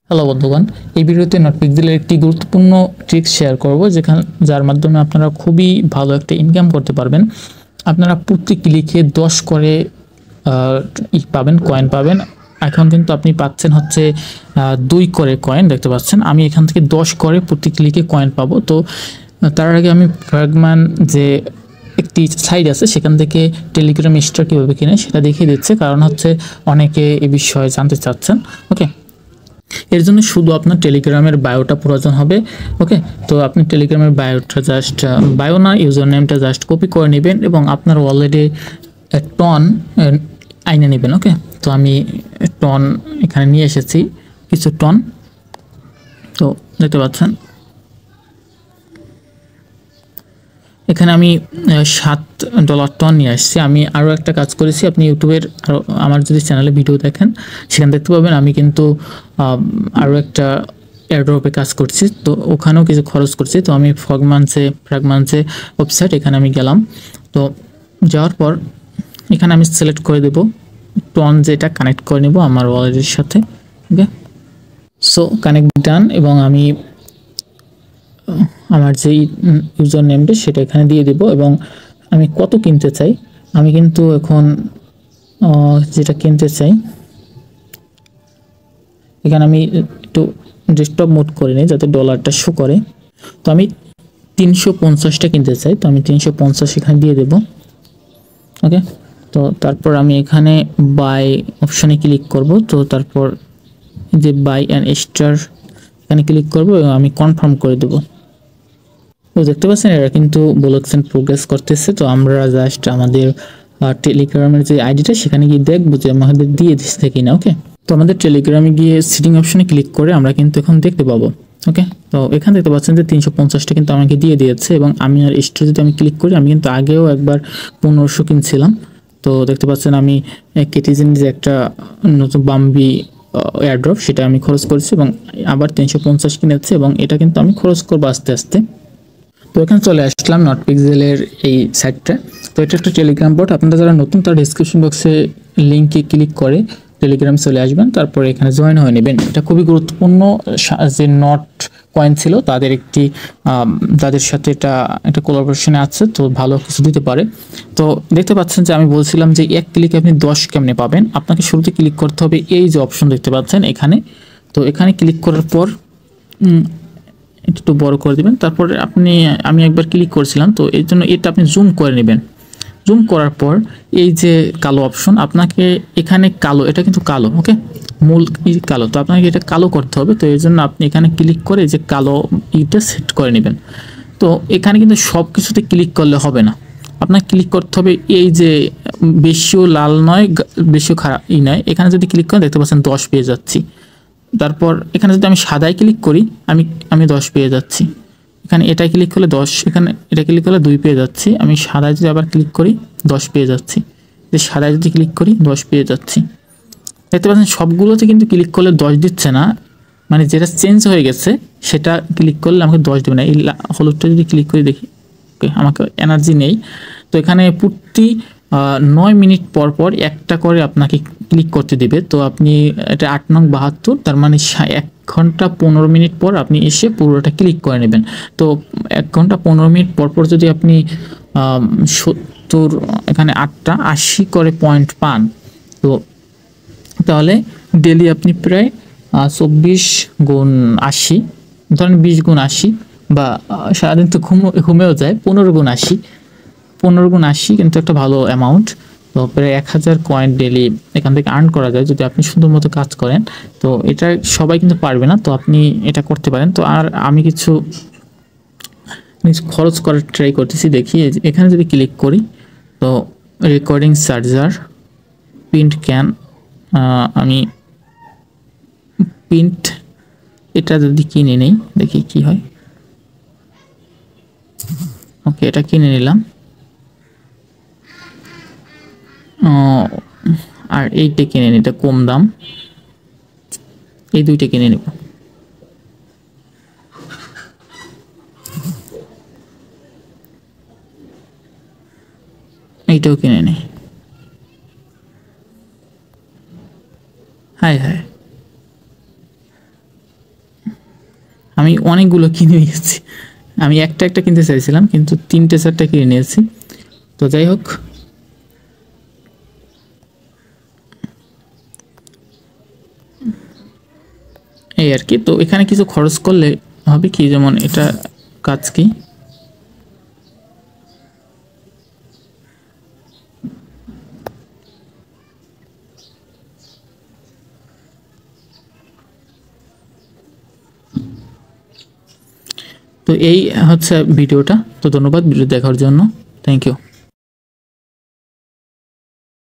Hello বন্ধুগণ, এই ভিডিওতে নটপিক্সেলের একটি গুরুত্বপূর্ণ ট্রিক্স শেয়ার করব যার মাধ্যমে আপনারা খুবই ভালো একটা ইনকাম করতে পারবেন। আপনারা প্রতি ক্লিকে 10 করে পাবেন, কয়েন পাবেন। এখন কিন্তু আপনি পাচ্ছেন হচ্ছে 2 করে কয়েন দেখতে পাচ্ছেন। আমি এখান থেকে 10 করে প্রতি ক্লিকে কয়েন পাবো। তো তার আগে আমি ফ্র্যাগমান যে একটি সাইট আছে সেখান থেকে টেলিগ্রাম স্টার কীভাবে কিনে সেটা দেখিয়ে দিচ্ছে, কারণ হচ্ছে অনেকে এ বিষয়ে জানতে চাচ্ছেন। ওকে, এর জন্য শুধু আপনার টেলিগ্রামের বায়োটা প্রয়োজন হবে। ওকে, তো আপনি টেলিগ্রামের বায়োটা জাস্ট বায়ো না ইউজার নেমটা জাস্ট কপি করে নেবেন এবং আপনার ওয়ালেটে টন আইনে নেবেন। ওকে, তো আমি টন এখানে নিয়ে এসেছি কিছু টন, তো দেখতে পাচ্ছেন এখানে আমি $7 টন নিয়ে আসছি। আমি আরও একটা কাজ করেছি, আপনি ইউটিউবের আমার যদি চ্যানেলে ভিডিও দেখেন সেখানে দেখতে পাবেন আমি কিন্তু আরও একটা এয়ারড্রপে কাজ করছি, তো ওখানেও কিছু খরচ করছি। তো আমি ফ্র্যাগমান্সে ওয়েবসাইট, এখানে আমি গেলাম। তো যাওয়ার পর এখানে আমি সিলেক্ট করে দেব টন, যেটা কানেক্ট করে নেব আমার ওয়ালেটের সাথে। ওকে, সো কানেক্ট ডান, এবং আমি আমার যেই ইউজার নেমটা সেটা এখানে দিয়ে দেব এবং আমি কত কিনতে চাই, আমি কিন্তু এখন যেটা কিনতে চাই এখানে আমি একটু ডেস্কটপ মোড করে নিই যাতে ডলারটা শো করে। তো আমি 350টা কিনতে চাই, তো আমি 350 এখানে দিয়ে দেব। ওকে, তো তারপর আমি এখানে বাই অপশানে ক্লিক করব। তো তারপর যে বাই অ্যান্ড স্টার এখানে ক্লিক করব এবং আমি কনফার্ম করে দেব। তো দেখতে পাচ্ছেন এরা কিন্তু ব্লকচেন প্রোগ্রেস করতেছে। তো আমরা জাস্ট আমাদের টেলিগ্রামের যে আইডিটা সেখানে গিয়ে দেখবো যে আমাদের দিয়ে দিচ্ছে কিনা। ওকে, তো আমাদের টেলিগ্রামে গিয়ে সিটিং অপশনে ক্লিক করে আমরা কিন্তু এখন দেখতে পাবো। ওকে, তো এখানে দেখতে পাচ্ছেন যে 350টা কিন্তু আমাকে দিয়ে দিয়েছে এবং আমি আর স্টোর যদি আমি ক্লিক করি, আমি কিন্তু আগেও একবার 1500 কিনছিলাম। তো দেখতে পাচ্ছেন আমি কেটিজেন যে একটা নতুন বাম্বি এয়ারড্রপ সেটা আমি খরচ করছি এবং আবার 350 কিনেছি এবং এটা কিন্তু আমি খরচ করবো আস্তে আস্তে। তো এখানে চলে আসলাম নটপিক্সেলের এই সাইটটা। তো এটা একটা টেলিগ্রাম বট, আপনারা যারা নতুন তারা ডিসক্রিপশন বক্সে লিঙ্কে ক্লিক করে টেলিগ্রাম চলে আসবেন, তারপরে এখানে জয়েন হয়ে নেবেন। এটা খুবই গুরুত্বপূর্ণ, যে নট কয়েন ছিল তাদের একটি তাদের সাথে এটা একটা কোলাবোরেশনে আছে, তো ভালো কিছু দিতে পারে। তো দেখতে পাচ্ছেন যে আমি বলছিলাম যে এক ক্লিকে আপনি 10 কেমনে পাবেন। আপনাকে শুরুতে ক্লিক করতে হবে এই যে অপশন দেখতে পাচ্ছেন এখানে। তো এখানে ক্লিক করার পর একটু বড় করে দিবেন। তারপরে আমি একবার ক্লিক করেছিলাম, তো এই জন্য এটা আপনি জুম করে নেবেন। জুম করার পর এই যে কালো অপশন, আপনাকে এখানে কালো, এটা কিন্তু কালো। ওকে, মূল কালো, তো আপনাকে এটা কালো করতে হবে। তো এই জন্য আপনি এখানে ক্লিক করে যে কালো ইটা সেট করে নেবেন। তো এখানে কিন্তু সব কিছুতে ক্লিক করলে হবে না, আপনার ক্লিক করতে হবে এই যে বেশিও লাল নয় বেশিও খারাপ নয়, এখানে যদি ক্লিক করেন দেখতে পাচ্ছেন 10 পেয়ে যাচ্ছি। তারপর এখানে যদি আমি সাদায় ক্লিক করি আমি 10 পেয়ে যাচ্ছি। এখানে এটাই ক্লিক করলে 10, এখানে এটা ক্লিক করলে 2 পেয়ে যাচ্ছি। আমি সাদায় যদি আবার ক্লিক করি 10 পেয়ে যাচ্ছি। যে সাদায় যদি ক্লিক করি 10 পেয়ে যাচ্ছি। দেখতে পাচ্ছেন সবগুলোতে কিন্তু ক্লিক করলে 10 দিচ্ছে না, মানে যেটা চেঞ্জ হয়ে গেছে সেটা ক্লিক করলে আমাকে 10 দেবে না। এই হলুদটা যদি ক্লিক করে দেখি, ওকে, আমাকে এনার্জি নেই। তো এখানে প্রতি 9 মিনিট পর পর একটা করে আপনাকে ক্লিক করতে দিবে। তো আপনি এটা 8 নং 72, তার মানে 1 ঘন্টা 15 মিনিট পর আপনি এসে পুরোটা ক্লিক করে নেবেন। তো 1 ঘন্টা 15 মিনিট পর পর যদি আপনি 70 এখানে 8টা 80 করে পয়েন্ট পান, তো তাহলে ডেলি আপনি প্রায় 24 গুণ 80, ধরেন 20 গুণ 80, বা সারাদিন তো ঘুমেও যায় 15 গুণ 80, 15 গুণ 80 কিন্তু একটা ভালো অ্যামাউন্ট। তো প্রায় 1000 কয়েন ডেলি এখান থেকে আর্ন করা যায় যদি আপনি সুন্দর মতো কাজ করেন। তো এটা সবাই কিন্তু পারবে না, তো আপনি এটা করতে পারেন। তো আর আমি কিছু খরচ করার ট্রাই করতেছি, দেখি এখানে যদি ক্লিক করি, তো রেকর্ডিং চার্জার প্রিন্ট ক্যান, আমি প্রিন্ট এটা যদি কিনে নেই দেখি কি হয়। ওকে, এটা কিনে নিলাম। আর এইটা কিনে নিই, এটা কম দাম, এই দুইটা কিনে নেব। এইটাও কিনে নিই। হাই হাই, আমি অনেকগুলো কিনে নিয়েছি। আমি একটা একটা কিনতে চাইছিলাম কিন্তু 3-4টা কিনে নিয়েছি। তো যাই হোক, এই আর কি। তো এখানে কিছু খরচ করলে হবে কি, যেমন এটা কাজ কি, তো এই হচ্ছে ভিডিওটা। তো ধন্যবাদ ভিডিও দেখার জন্য, থ্যাংক ইউ।